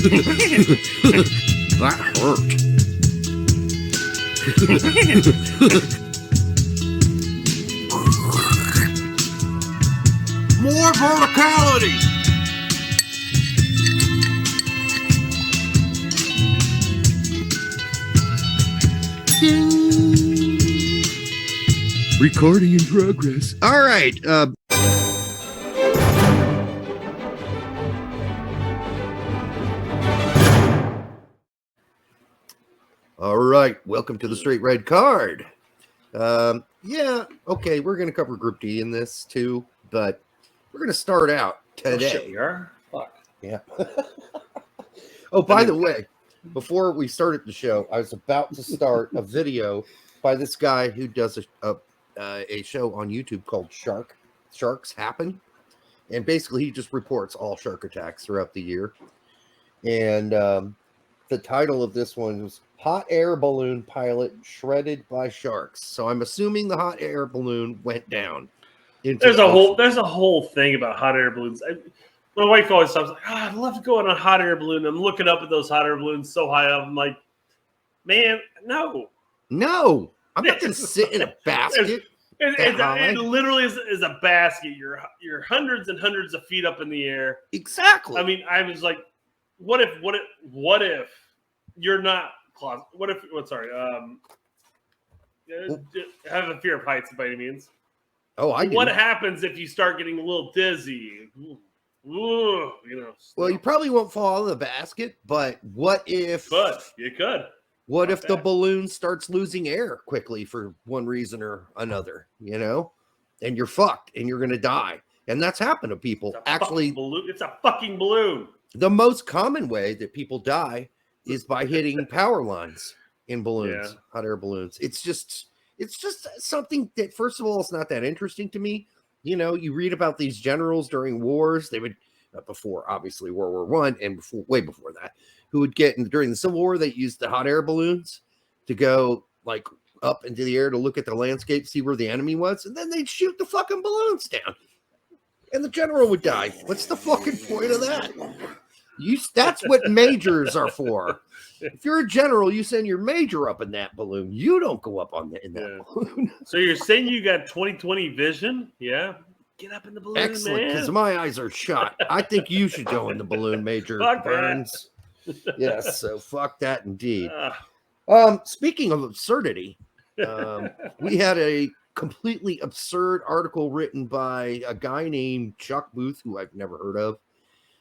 That hurt. More verticality. Recording in progress. All right. All right. Welcome to the Straight Red Card. Yeah. Okay. We're going to cover Group D in this too, but we're going to start out today. Oh, shit, we are? Fuck. Yeah. Oh, by the way, before we started the show, I was about to start a video by this guy who does a show on YouTube called Sharks Happen. And basically, he just reports all shark attacks throughout the year. And the title of this one was Hot Air Balloon Pilot Shredded by Sharks. So I'm assuming the hot air balloon went down. There's a whole thing about hot air balloons. My wife always talks like, I'd love to go on a hot air balloon. I'm looking up at those hot air balloons so high up. I'm like, man, no. No. I'm not going to sit in a basket. It literally is a basket. You're hundreds and hundreds of feet up in the air. Exactly. I mean, I was like, what if you're not closet? What if? Have a fear of heights by any means. Oh, I do. What happens if you start getting a little dizzy? Ooh, Well, you probably won't fall out of the basket, but what if? But you could. What if the balloon starts losing air quickly for one reason or another, and you're fucked and you're going to die. And that's happened to people. Actually, it's a fucking balloon. The most common way that people die is by hitting power lines in balloons, hot air balloons. It's just something that, first of all, it's not that interesting to me. You read about these generals during wars. They would, before obviously World War I and way before that, who would get during the Civil War, they used the hot air balloons to go like up into the air to look at the landscape, see where the enemy was, and then they'd shoot the fucking balloons down, and the general would die. What's the fucking point of that? That's what majors are for. If you're a general, you send your major up in that balloon. You don't go up in that balloon. So you're saying you got 20/20 vision? Yeah. Get up in the balloon, excellent, because my eyes are shot. I think you should go in the balloon, Major Burns. Yes, so fuck that indeed. Speaking of absurdity, we had a completely absurd article written by a guy named Chuck Booth, who I've never heard of,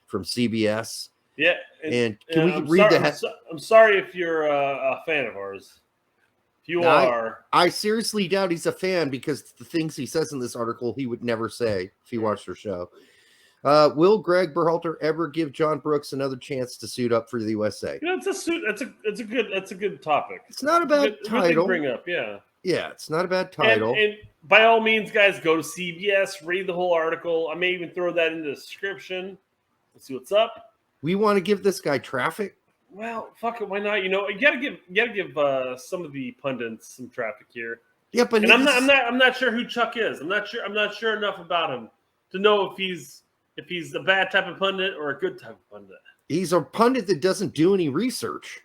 from CBS. Yeah, and can we read that? I'm sorry if you're a fan of ours. If you are, I seriously doubt he's a fan, because the things he says in this article he would never say if he watched our show. Will Greg Berhalter ever give John Brooks another chance to suit up for the USA? That's a good topic. It's not a bad title. Good bring up, yeah. Yeah, it's not a bad title. And by all means, guys, go to CBS, read the whole article. I may even throw that in the description. Let's see what's up. We want to give this guy traffic. Well, fuck it, why not? You gotta give some of the pundits some traffic here. Yeah, but I'm not sure who Chuck is. I'm not sure enough about him to know if he's a bad type of pundit or a good type of pundit. He's a pundit that doesn't do any research.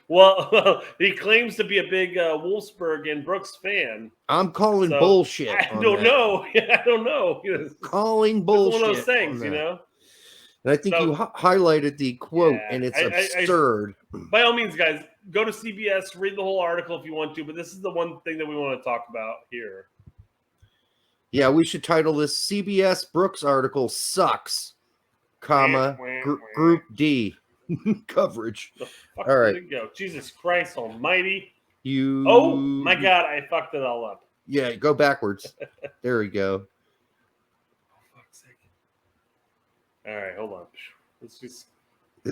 Well, he claims to be a big Wolfsburg and Brooks fan. I'm calling bullshit. I don't know. I don't know. Calling bullshit. It's one of those things, And I think you highlighted the quote, and it's absurd. By all means, guys, go to CBS, read the whole article if you want to, but this is the one thing that we want to talk about here. Yeah, we should title this CBS Brooks article sucks, Group D coverage. All right. Go. Jesus Christ almighty. Oh, my God, I fucked it all up. Yeah, go backwards. There we go. All right, hold on. It's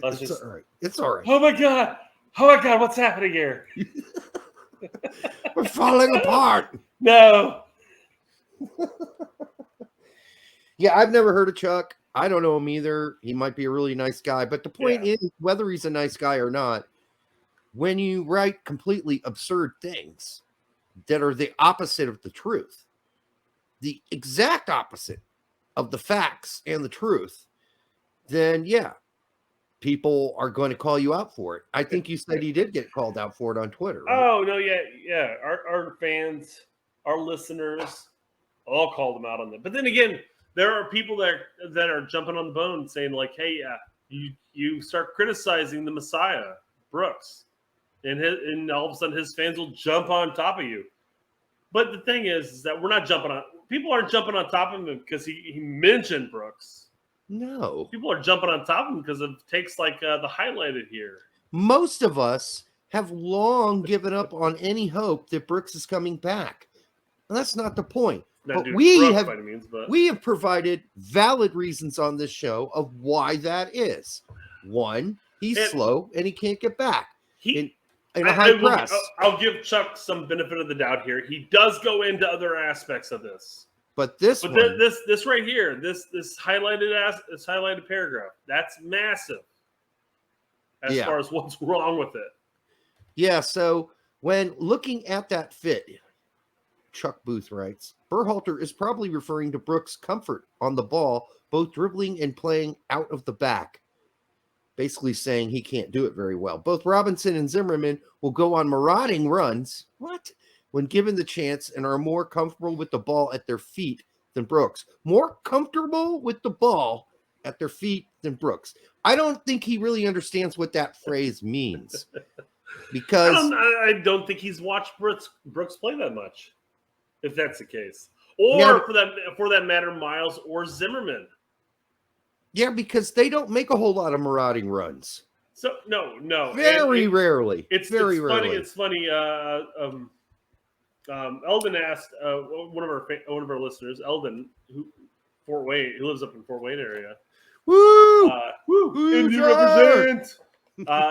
all right. It's all right. Oh my God, what's happening here? We're falling apart. No. Yeah, I've never heard of Chuck. I don't know him either. He might be a really nice guy, but the point is, whether he's a nice guy or not, when you write completely absurd things that are the opposite of the truth, the exact opposite of the facts and the truth, then yeah, people are going to call you out for it. I think you said he did get called out for it on Twitter. Right? Oh no, yeah. Our fans, our listeners, all called him out on that. But then again, there are people that are jumping on the bone saying like, "Hey, you start criticizing the Messiah, Brooks, and all of a sudden his fans will jump on top of you." But the thing is that we're not jumping on. People aren't jumping on top of him because he mentioned Brooks. No, people are jumping on top of him because of takes like the highlighted here. Most of us have long given up on any hope that Brooks is coming back. And that's not the point. Not but we Brooks have by any means, but we have provided valid reasons on this show of why that is. One, he's slow and he can't get back. In a high press. I'll give Chuck some benefit of the doubt here. He does go into other aspects of this. But this right here, this highlighted paragraph, that's massive as far as what's wrong with it. Yeah, so when looking at that fit, Chuck Booth writes, Berhalter is probably referring to Brooks' comfort on the ball, both dribbling and playing out of the back. Basically saying he can't do it very well. Both Robinson and Zimmerman will go on marauding runs. What? When given the chance and are more comfortable with the ball at their feet than Brooks. More comfortable with the ball at their feet than Brooks. I don't think he really understands what that phrase means. Because I don't think he's watched Brooks play that much, if that's the case. Or for that matter, Miles or Zimmerman. Yeah, because they don't make a whole lot of marauding runs. So no, very rarely. It's rarely. Funny. It's funny. Eldon asked one of our listeners, Eldon, who lives up in Fort Wayne area. Woo! Indy represent.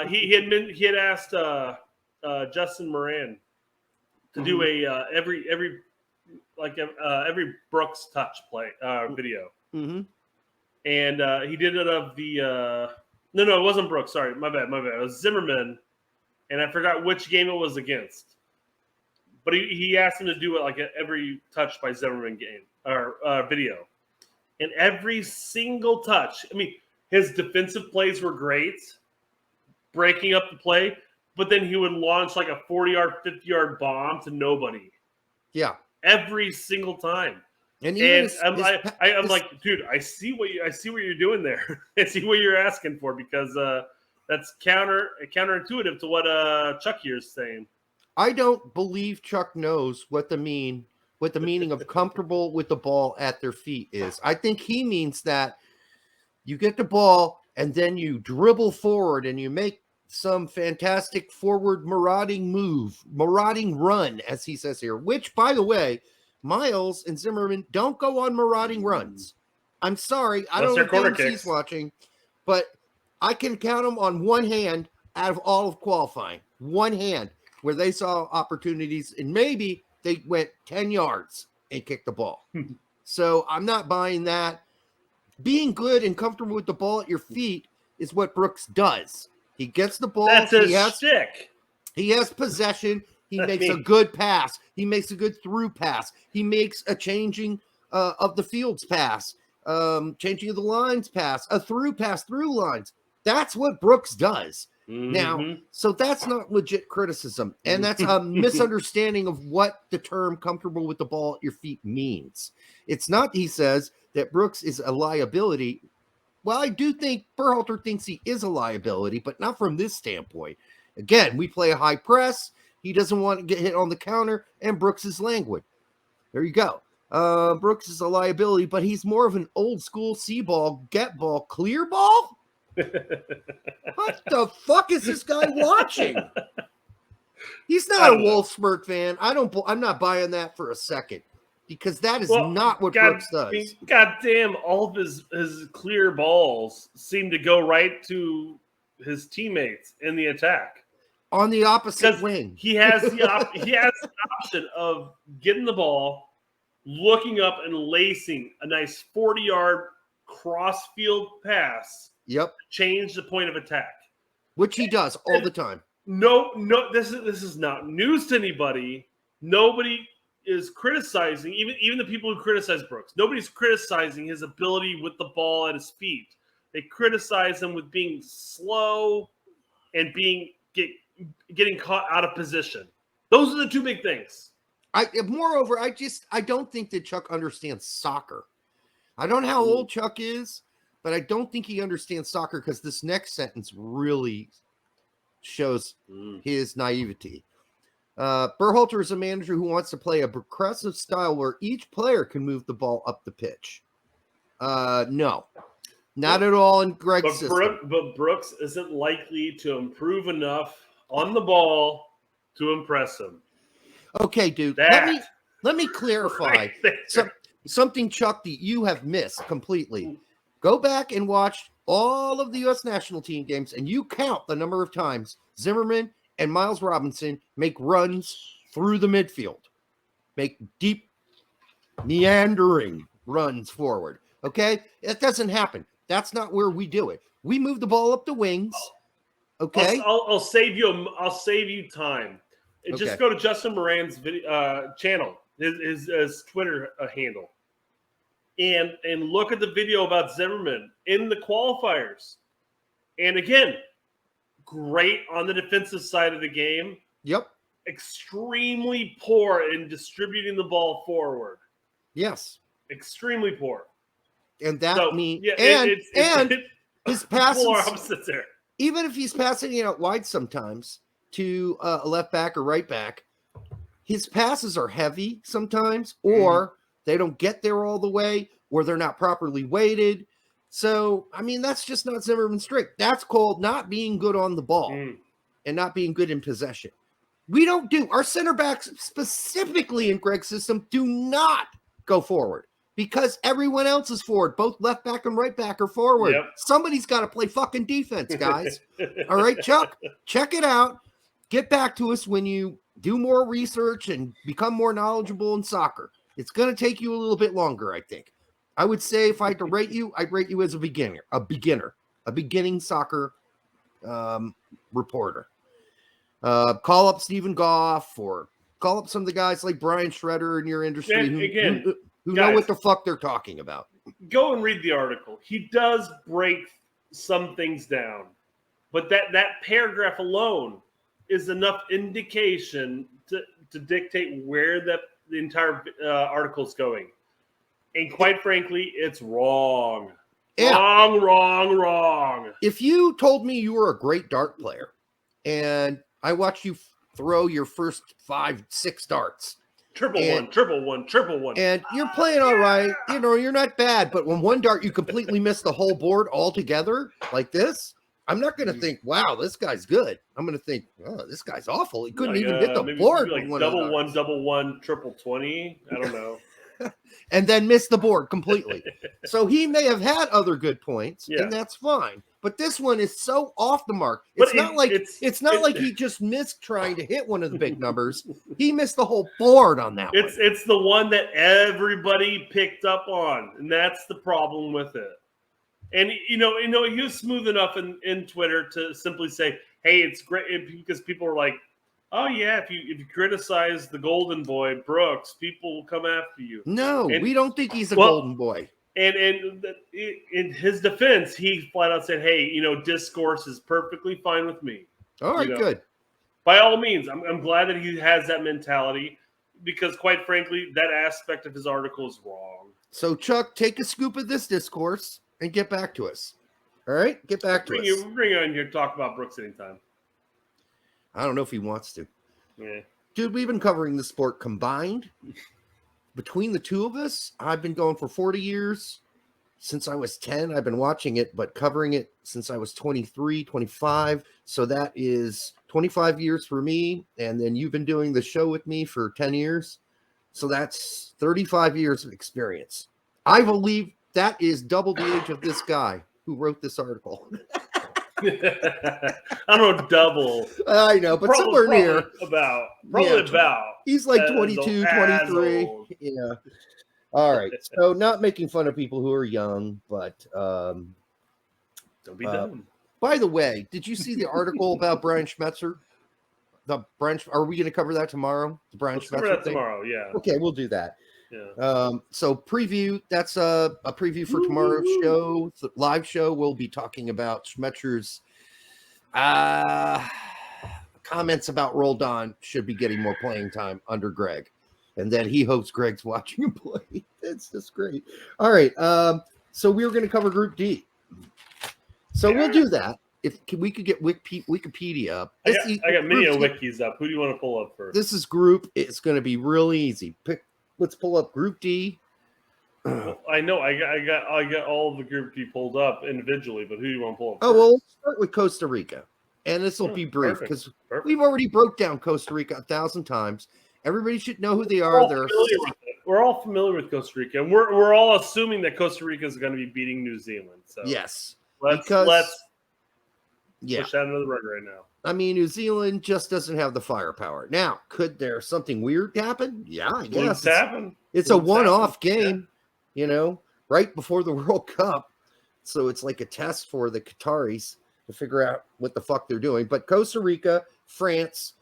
He had asked Justin Moran to do a every Brooks touch play video. Mm-hmm. And he did it of the no, it wasn't Brooks. Sorry, my bad. It was Zimmerman, and I forgot which game it was against. But he asked him to do it like every touch by Zimmerman game or video, and every single touch. I mean, his defensive plays were great, breaking up the play, but then he would launch like a 40-yard, 50-yard bomb to nobody. Yeah, every single time. And I'm like, dude, I see what you're doing there. I see what you're asking for because that's counterintuitive to what Chuck here is saying. I don't believe Chuck knows what the meaning of comfortable with the ball at their feet is. I think he means that you get the ball and then you dribble forward and you make some fantastic forward marauding run, as he says here, which, by the way, Miles and Zimmerman don't go on marauding runs. I'm sorry. I don't know what games he's watching, but I can count them on one hand out of all of qualifying. One hand where they saw opportunities and maybe they went 10 yards and kicked the ball. So I'm not buying that. Being good and comfortable with the ball at your feet is what Brooks does. He gets the ball. That's his stick. He has possession. He makes a good pass. He makes a good through pass. He makes a changing of the fields pass, changing of the lines pass, a through pass through lines. That's what Brooks does. Mm-hmm. Now, so that's not legit criticism. And that's a misunderstanding of what the term comfortable with the ball at your feet means. It's not, he says, that Brooks is a liability. Well, I do think Berhalter thinks he is a liability, but not from this standpoint. Again, we play a high press. He doesn't want to get hit on the counter, and Brooks is languid. There you go. Brooks is a liability, but he's more of an old school see ball, get ball, clear ball. What the fuck is this guy watching? He's not a Wolfsburg fan. I'm not buying that for a second because that is not what Brooks does. I mean, God damn, all of his clear balls seem to go right to his teammates in the attack. On the opposite wing. He has the option of getting the ball, looking up and lacing a nice 40-yard cross-field pass. Yep. Change the point of attack. Which he does all the time. No, this is not news to anybody. Nobody is criticizing, even the people who criticize Brooks. Nobody's criticizing his ability with the ball at his feet. They criticize him with being slow and getting caught out of position. Those are the two big things. Moreover, I don't think that Chuck understands soccer. I don't know how old Chuck is, but I don't think he understands soccer, because this next sentence really shows his naivety. Berhalter is a manager who wants to play a progressive style where each player can move the ball up the pitch. No, not at all in Greg's system. But Brooks isn't likely to improve enough on the ball to impress him. Okay, dude. Let me clarify something, Chuck, that you have missed completely. Go back and watch all of the U.S. national team games, and you count the number of times Zimmerman and Miles Robinson make runs through the midfield, make deep, meandering runs forward. Okay? That doesn't happen. That's not where we do it. We move the ball up the wings. Okay? I'll save you time. Okay. Just go to Justin Moran's video, channel, his Twitter handle, and look at the video about Zimmerman in the qualifiers. And again, great on the defensive side of the game. Yep. Extremely poor in distributing the ball forward. Yes. Extremely poor. And that means his passes there. Even if he's passing it out wide sometimes to a left back or right back, his passes are heavy sometimes, or they don't get there all the way, or they're not properly weighted. So, I mean, that's just not Zimmerman's strength. That's called not being good on the ball and not being good in possession. Our center backs, specifically in Greg's system, do not go forward, because everyone else is forward. Both left back and right back are forward. Yep. Somebody's got to play fucking defense, guys. All right, Chuck, check it out. Get back to us when you do more research and become more knowledgeable in soccer. It's going to take you a little bit longer, I think. I would say if I had to rate you, I'd rate you as a beginning soccer reporter. Call up Stephen Goff, or call up some of the guys like Brian Schroeder in your industry who know what the fuck they're talking about. Go and read the article. He does break some things down, but that paragraph alone is enough indication to dictate where the entire article is going. And quite frankly, it's wrong. Yeah. Wrong. If you told me you were a great dart player and I watched you throw your first 5-6 darts, triple one, and you're playing all right, you're not bad, but when one dart you completely miss the whole board altogether like this, I'm not going to think, wow, this guy's good. I'm going to think, oh, this guy's awful. He couldn't even hit the board. Like double one, triple 20. I don't know. And then miss the board completely. So he may have had other good points, and that's fine. But this one is so off the mark. It's not like he just missed trying to hit one of the big numbers. He missed the whole board on that one. It's the one that everybody picked up on, and that's the problem with it. And he was smooth enough in Twitter to simply say, "Hey, it's great," because people were like, "Oh yeah, if you criticize the golden boy Brooks, people will come after you." No, we don't think he's a golden boy. And in his defense, he flat out said, "Hey, discourse is perfectly fine with me." All right, good. By all means, I'm glad that he has that mentality, because quite frankly, that aspect of his article is wrong. So Chuck, take a scoop of this discourse and get back to us. All right, get back to us. Bring you on here to talk about Brooks anytime. I don't know if he wants to. Yeah. Dude, we've been covering the sport combined. Between the two of us, I've been going for 40 years. Since I was 10, I've been watching it, but covering it since I was 23, 25. So that is 25 years for me. And then you've been doing the show with me for 10 years. So that's 35 years of experience. I believe that is double the age of this guy who wrote this article. I don't know, double. I know, but somewhere near. About. He's like 22, 23. Yeah. All right. So not making fun of people who are young, but don't be dumb. By the way, did you see the article about Brian Schmetzer? Are we going to cover that tomorrow? The Brian Schmetzer cover that thing? Tomorrow, yeah. Okay, we'll do that. Yeah. So preview. That's a preview for tomorrow's show. The live show. We'll be talking about Schmetcher's comments about Roldan should be getting more playing time under Greg, and then he hopes Greg's watching him play. It's just great. All right. So we were going to cover Group D. So we'll do that. If we could get Wikipedia up. I got many wikis up. Who do you want to pull up first? This is group. It's going to be really easy. Let's pull up Group D. Well, I know. I got all of the Group D pulled up individually, but who do you want to pull up? Oh, well, let's start with Costa Rica, and this will be brief because we've already broke down Costa Rica 1,000 times. Everybody should know who they are. We're all familiar with Costa Rica, and we're all assuming that Costa Rica is going to be beating New Zealand. So yes, let's push that under the rug right now. I mean, New Zealand just doesn't have the firepower. Now, could there something weird happen? Yeah, I guess. It's a one-off game, right before the World Cup. So it's like a test for the Qataris to figure out what the fuck they're doing. But Costa Rica, France,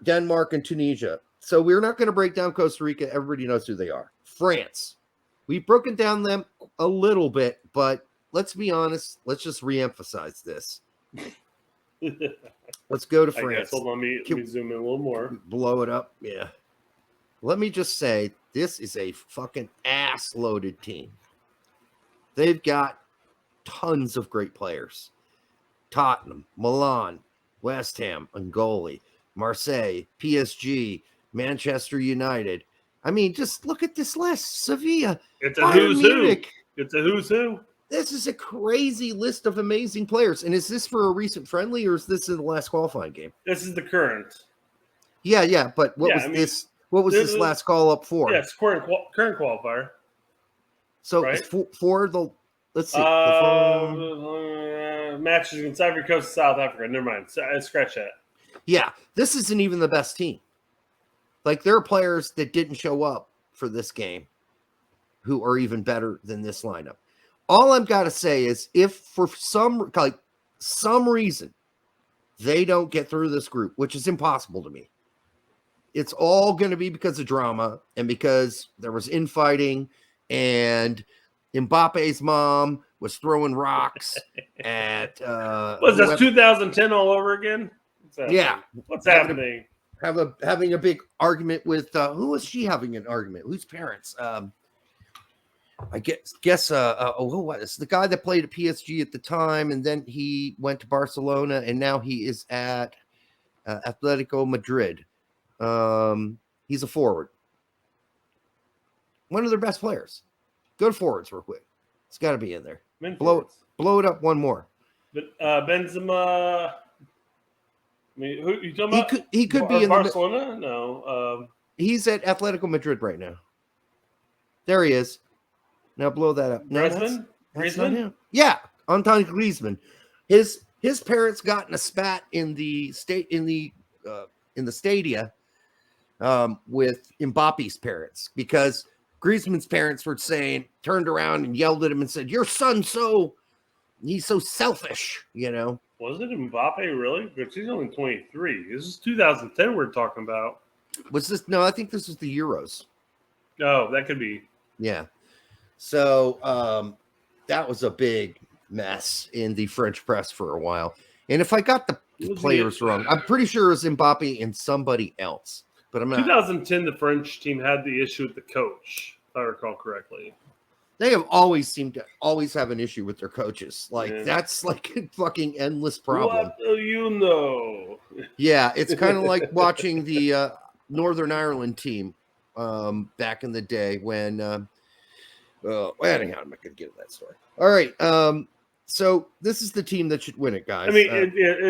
Denmark, and Tunisia. So we're not going to break down Costa Rica. Everybody knows who they are. France. We've broken down them a little bit, but let's be honest. Let's just reemphasize this. Let's go to France. Hold on, let me zoom in a little more. Blow it up. Yeah. Let me just say, this is a fucking ass-loaded team. They've got tons of great players. Tottenham, Milan, West Ham, Angoli, Marseille, PSG, Manchester United. I mean, just look at this list. Sevilla. It's a who's who. It's a who's who. This is a crazy list of amazing players. And is this for a recent friendly or is this in the last qualifying game? This is the current. Yeah. But what was this? What was this last call up for? Yeah, it's current qualifier. So right? It's for the let's see. Matches against Ivory Coast, South Africa. Never mind. Scratch that. Yeah, this isn't even the best team. Like there are players that didn't show up for this game who are even better than this lineup. All I've got to say is if for some reason they don't get through this group, which is impossible to me, it's all going to be because of drama and because there was infighting and Mbappe's mom was throwing rocks at was this 2010 all over again? What's happening? Having a big argument with who was she having an argument? Whose parents? I guess who was the guy that played at PSG at the time, and then he went to Barcelona, and now he is at Atletico Madrid. He's a forward, one of their best players. Go to forwards real quick. It's got to be in there. Blow it up one more. But Benzema. I mean, who you talking about? He could be in Barcelona. No, he's at Atletico Madrid right now. There he is. Now blow that up. No, Griezmann? Yeah, Antoine Griezmann. His parents got in a spat in the stadia with Mbappe's parents because Griezmann's parents were turned around and yelled at him and said, "Your son's he's so selfish," Was it Mbappe really? Because he's only 23. This is 2010 we're talking about. Was this? No, I think this was the Euros. Oh, that could be. Yeah. So that was a big mess in the French press for a while. And if I got the players wrong, I'm pretty sure it was Mbappe and somebody else. But I'm not. 2010, the French team had the issue with the coach, if I recall correctly. They have always seemed to have an issue with their coaches. That's like a fucking endless problem. What do you know? Yeah, it's kind of like watching the Northern Ireland team back in the day when hang on, I'm not going to get into that story. All right, so this is the team that should win it, guys. I mean,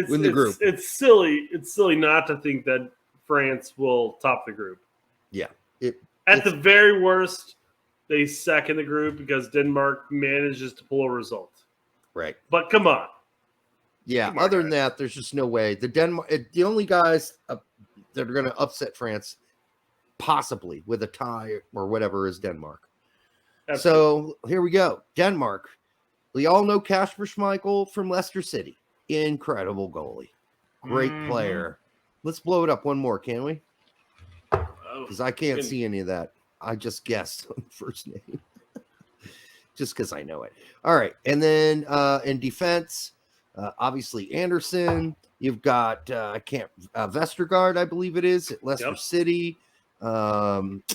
win the group. It's silly. It's silly not to think that France will top the group. Yeah, at the very worst, they second the group because Denmark manages to pull a result. Right. But come on. Yeah. Other than that, there's just no way. The only guys that are going to upset France, possibly with a tie or whatever, is Denmark. Absolutely. So here we go. Denmark. We all know Kasper Schmeichel from Leicester City. Incredible goalie. Great player. Let's blow it up one more, can we? Because I can't see any of that. I just guessed on the first name. Just because I know it. All right. And then in defense, obviously Anderson. You've got Vestergaard, I believe it is, at Leicester City. It's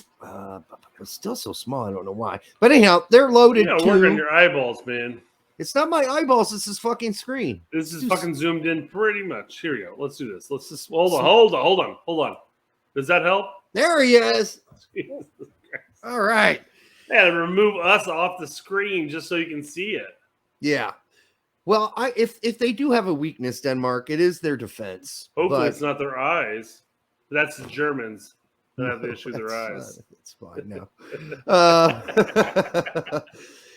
still so small. I don't know why. But anyhow, they're loaded too. Work on your eyeballs, man. It's not my eyeballs. It's this fucking screen. This is fucking zoomed in pretty much. Here we go. Let's do this. Let's just hold on. Does that help? There he is. All right. Yeah, to remove us off the screen just so you can see it. Yeah. Well, if they do have a weakness, Denmark, it is their defense. Hopefully, it's not their eyes. That's the Germans that have the issue with their eyes. It's fine now.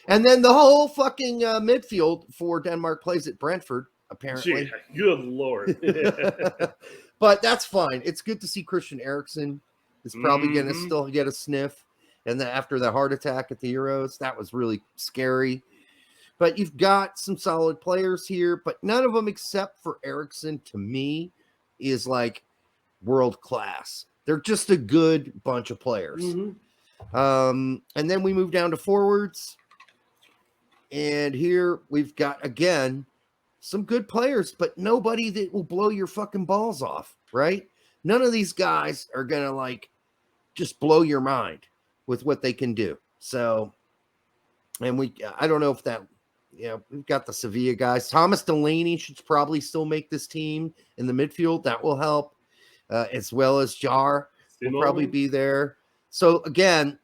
And then the whole fucking midfield for Denmark plays at Brentford, apparently. Gee, good Lord. But that's fine. It's good to see Christian Eriksen is probably going to still get a sniff. And then after the heart attack at the Euros, that was really scary. But you've got some solid players here, but none of them except for Eriksen, to me, is like world class. They're just a good bunch of players. And then we move down to forwards. And here we've got, again, some good players, but nobody that will blow your fucking balls off, right? None of these guys are going to, like, just blow your mind with what they can do. So, and I don't know if that, we've got the Sevilla guys. Thomas Delaney should probably still make this team in the midfield. That will help, as well as Jar will probably be there. So, again,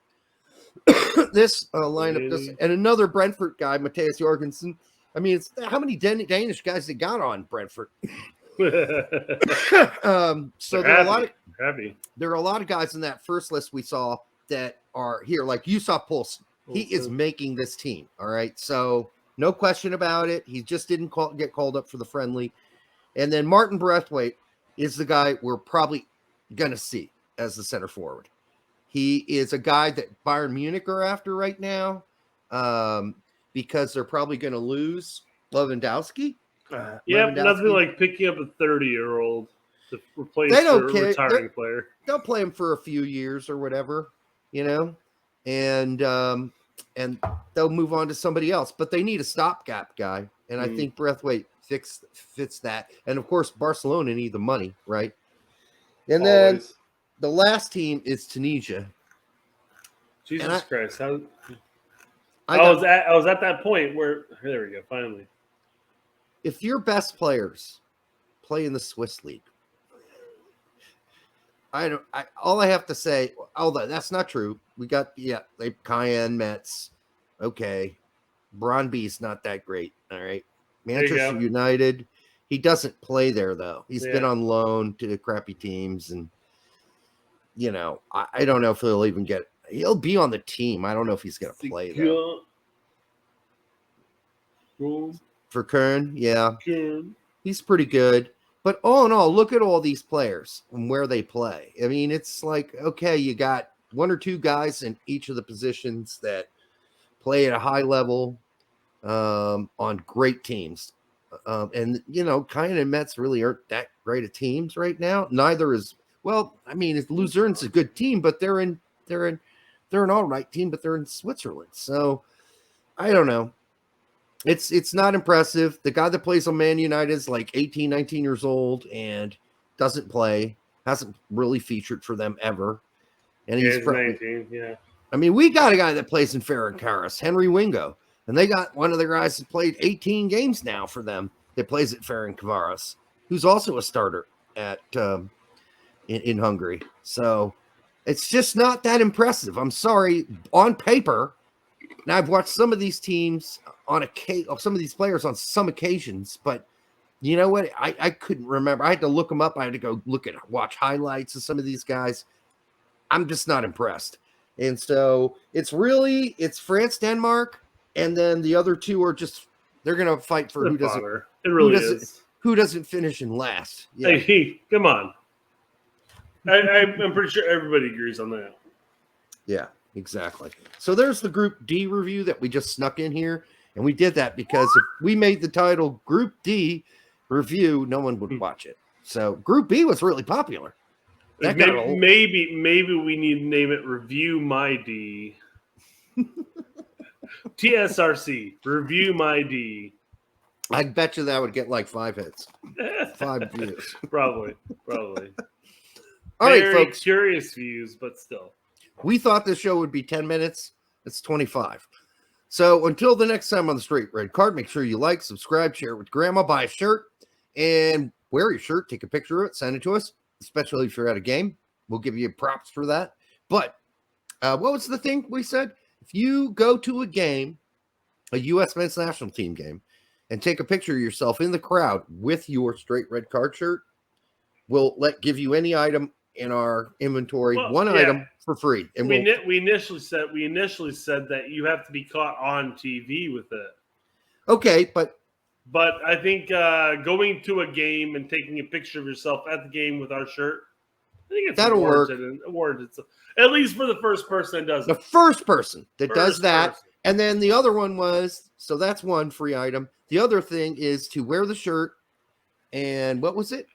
this lineup and another Brentford guy, Matthias Jorgensen. I mean, it's how many Danish guys they got on Brentford? So there are a lot of guys in that first list we saw that are here, like Yusuf Poulsen. He is making this team. All right, so no question about it. He just didn't get called up for the friendly. And then Martin Braithwaite is the guy we're probably gonna see as the center forward. He is a guy that Bayern Munich are after right now, because they're probably going to lose Lewandowski. Nothing like picking up a 30-year-old to replace a retiring player. They'll play him for a few years or whatever, and they'll move on to somebody else. But they need a stopgap guy, and I think Braithwaite fits that. And of course, Barcelona need the money, right? And then the last team is Tunisia. Jesus Christ! I was at that point where there we go. Finally, if your best players play in the Swiss league, all I have to say, that's not true. We got they Cayenne Metz, okay. Brøndby's not that great. All right, Manchester United. He doesn't play there though. He's been on loan to crappy teams, and I don't know if he'll even get. He'll be on the team. I don't know if he's going to play though. For Kern, he's pretty good. But all in all, look at all these players and where they play. I mean, it's like, okay, you got one or two guys in each of the positions that play at a high level on great teams. And Cayenne and Metz really aren't that great of teams right now. Neither is. Well, I mean, Luzern's a good team, but they're an all right team, but they're in Switzerland. So I don't know. It's not impressive. The guy that plays on Man United is like 18, 19 years old and doesn't play, hasn't really featured for them ever. And he's 19, I mean, we got a guy that plays in Ferencváros, Henry Wingo, and they got one of the guys that played 18 games now for them that plays at Ferencváros, who's also a starter at in Hungary. So it's just not that impressive. I'm sorry. On paper, and I've watched some of these teams some of these players on some occasions, but you know what? I couldn't remember. I had to look them up. I had to go watch highlights of some of these guys. I'm just not impressed. And so it's France, Denmark, and then the other two are they're going to fight for who doesn't finish in last. Yeah. Hey, come on. I'm pretty sure everybody agrees on that. Yeah, exactly. So there's the Group D review that we just snuck in here. And we did that because if we made the title Group D review, no one would watch it. So Group B was really popular. That got old. Maybe we need to name it Review My D. TSRC, Review My D. I bet you that would get like 5 hits. 5 views. Probably. All right, folks. Curious views, but still. We thought this show would be 10 minutes. It's 25. So until the next time on the Straight Red Card, make sure you like, subscribe, share it with grandma, buy a shirt, and wear your shirt. Take a picture of it, send it to us, especially if you're at a game. We'll give you props for that. But what was the thing we said? If you go to a game, a U.S. men's national team game, and take a picture of yourself in the crowd with your Straight Red Card shirt, we'll give you any item in our inventory, item for free. And we initially said that you have to be caught on TV with it. Okay, but I think going to a game and taking a picture of yourself at the game with our shirt, I think that'll work. At least for the first person that does it. The first person that does that. And then the other one was, so that's one free item. The other thing is to wear the shirt. And what was it?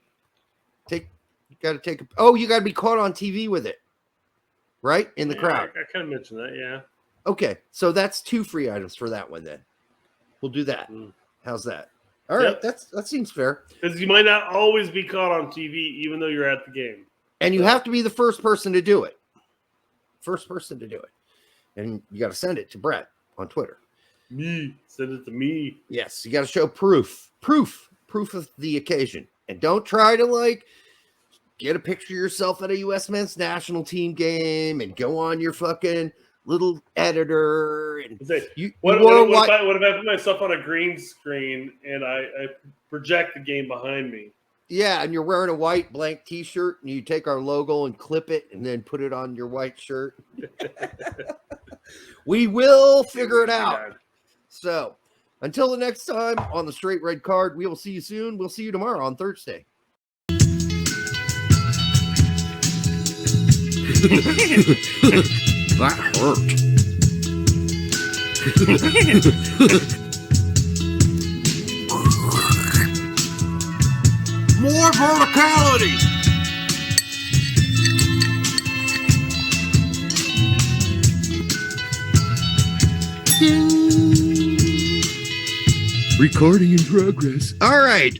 You got to be caught on TV with it. Right? In the crowd. I kind of mentioned that, yeah. Okay. So that's 2 free items for that one then. We'll do that. How's that? All right. That seems fair. Because you might not always be caught on TV, even though you're at the game. And you have to be the first person to do it. First person to do it. And you got to send it to Brett on Twitter. Me. Send it to me. Yes. You got to show proof of the occasion. And don't try to get a picture of yourself at a U.S. men's national team game and go on your fucking little editor. And what if I put myself on a green screen and I project the game behind me? Yeah, and you're wearing a white blank T-shirt, and you take our logo and clip it, and then put it on your white shirt. We will figure it out. So, until the next time on the Straight Red Card, we will see you soon. We'll see you tomorrow on Thursday. That hurt. More verticality. Recording in progress. All right.